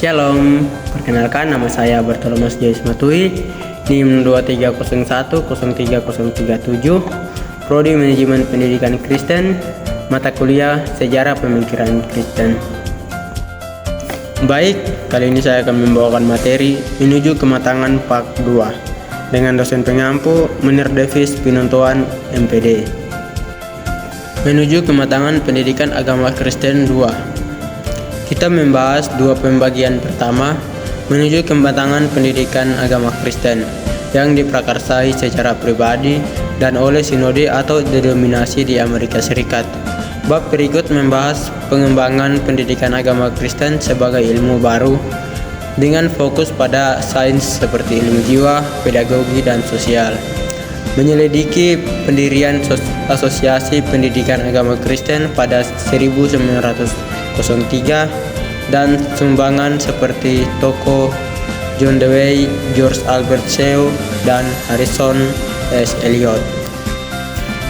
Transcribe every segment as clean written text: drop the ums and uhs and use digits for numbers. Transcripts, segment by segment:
Shalom, perkenalkan nama saya Bartolomeus Joyce Matui, NIM 23010103037, Prodi Manajemen Pendidikan Kristen, mata kuliah Sejarah Pemikiran Kristen. Baik, kali ini saya akan membawakan materi Menuju Kematangan Part 2 dengan dosen pengampu Munir Davis Pinontoan, MPD. Menuju Kematangan Pendidikan Agama Kristen 2. Kita membahas dua pembagian pertama, menuju kematangan pendidikan agama Kristen, yang diprakarsai secara pribadi dan oleh sinode atau denominasi di Amerika Serikat. Bab berikut membahas pengembangan pendidikan agama Kristen sebagai ilmu baru, dengan fokus pada sains seperti ilmu jiwa, pedagogi, dan sosial. Menyelidiki pendirian Asosiasi Pendidikan Agama Kristen pada 1903 dan sumbangan seperti Toko, John Dewey, George Albert Shaw, dan Harrison S. Elliot.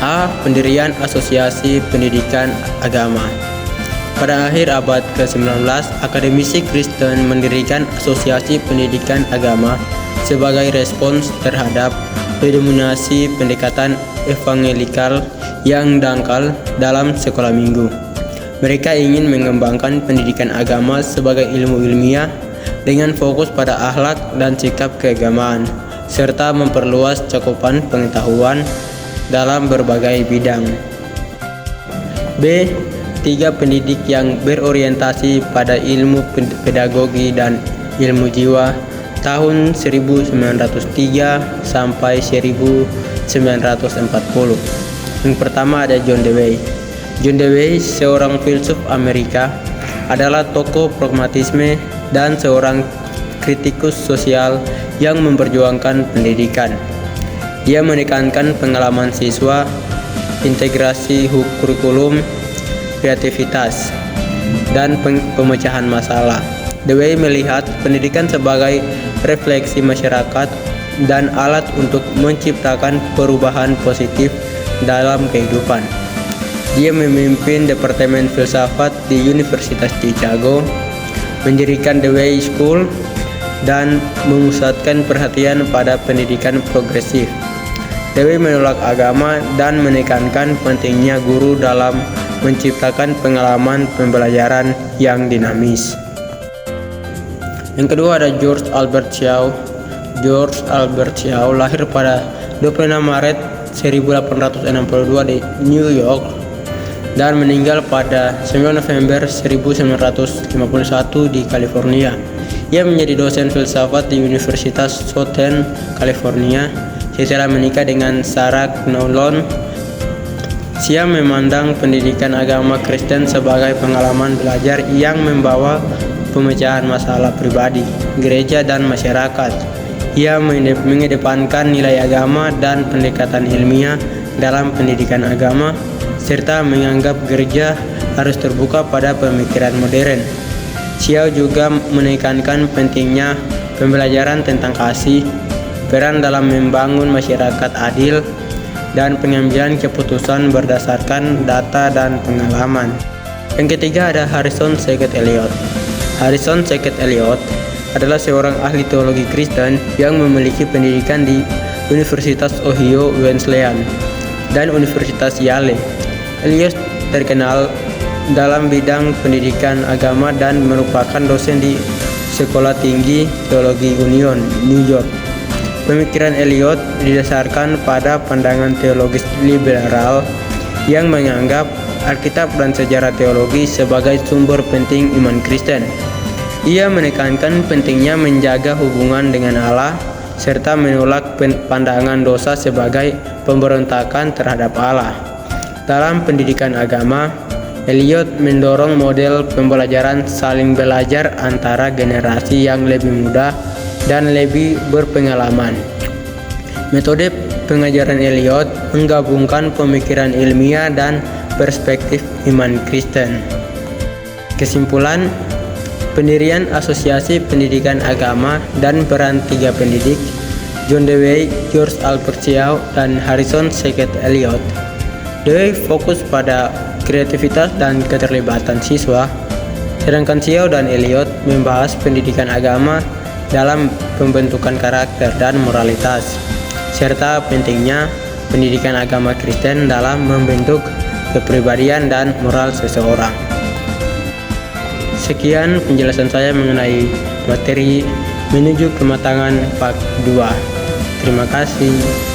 A. Pendirian Asosiasi Pendidikan Agama. Pada akhir abad ke-19, akademisi Kristen mendirikan Asosiasi Pendidikan Agama sebagai respons terhadap predominasi pendekatan evangelikal yang dangkal dalam sekolah minggu. Mereka ingin mengembangkan pendidikan agama sebagai ilmu ilmiah dengan fokus pada akhlak dan sikap keagamaan, serta memperluas cakupan pengetahuan dalam berbagai bidang. B. Tiga pendidik yang berorientasi pada ilmu pedagogi dan ilmu jiwa tahun 1903 sampai 1940. Yang pertama ada John Dewey. John Dewey, seorang filsuf Amerika, adalah tokoh pragmatisme dan seorang kritikus sosial yang memperjuangkan pendidikan. Dia menekankan pengalaman siswa, integrasi kurikulum, kreativitas, dan pemecahan masalah. Dewey melihat pendidikan sebagai refleksi masyarakat dan alat untuk menciptakan perubahan positif dalam kehidupan. Dia memimpin Departemen Filsafat di Universitas Chicago, mendirikan Dewey School, dan memusatkan perhatian pada pendidikan progresif. Dewey menolak agama dan menekankan pentingnya guru dalam menciptakan pengalaman pembelajaran yang dinamis. Yang kedua ada George Albert Shaw. George Albert Shaw lahir pada 26 Maret 1862 di New York dan meninggal pada 9 November 1951 di California. Ia menjadi dosen filsafat di Universitas Southern California setelah menikah dengan Sarah Knowlton. Dia memandang pendidikan agama Kristen sebagai pengalaman belajar yang membawa pemecahan masalah pribadi, gereja, dan masyarakat. Ia mengedepankan nilai agama dan pendekatan ilmiah dalam pendidikan agama, serta menganggap gereja harus terbuka pada pemikiran modern. Xiao juga menekankan pentingnya pembelajaran tentang kasih, peran dalam membangun masyarakat adil, dan pengambilan keputusan berdasarkan data dan pengalaman. Yang ketiga ada Harrison S. Elliot. Harrison S. Elliot adalah seorang ahli teologi Kristen yang memiliki pendidikan di Universitas Ohio Wesleyan dan Universitas Yale. Elliot terkenal dalam bidang pendidikan agama dan merupakan dosen di Sekolah Tinggi Teologi Union, New York. Pemikiran Elliot didasarkan pada pandangan teologis liberal yang menganggap Alkitab dan sejarah teologi sebagai sumber penting iman Kristen. Ia menekankan pentingnya menjaga hubungan dengan Allah serta menolak pandangan dosa sebagai pemberontakan terhadap Allah. Dalam pendidikan agama, Elliot mendorong model pembelajaran saling belajar antara generasi yang lebih muda dan lebih berpengalaman. Metode pengajaran Elliot menggabungkan pemikiran ilmiah dan perspektif iman Kristen. Kesimpulan, pendirian Asosiasi Pendidikan Agama dan peran tiga pendidik, John Dewey, George Albert Shaw, dan Harrison S. Elliot. Dewey fokus pada kreativitas dan keterlibatan siswa. Sedangkan Xiao dan Eliot membahas pendidikan agama dalam pembentukan karakter dan moralitas, serta pentingnya pendidikan agama Kristen dalam membentuk kepribadian dan moral seseorang. Sekian penjelasan saya mengenai materi menuju kematangan part 2. Terima kasih.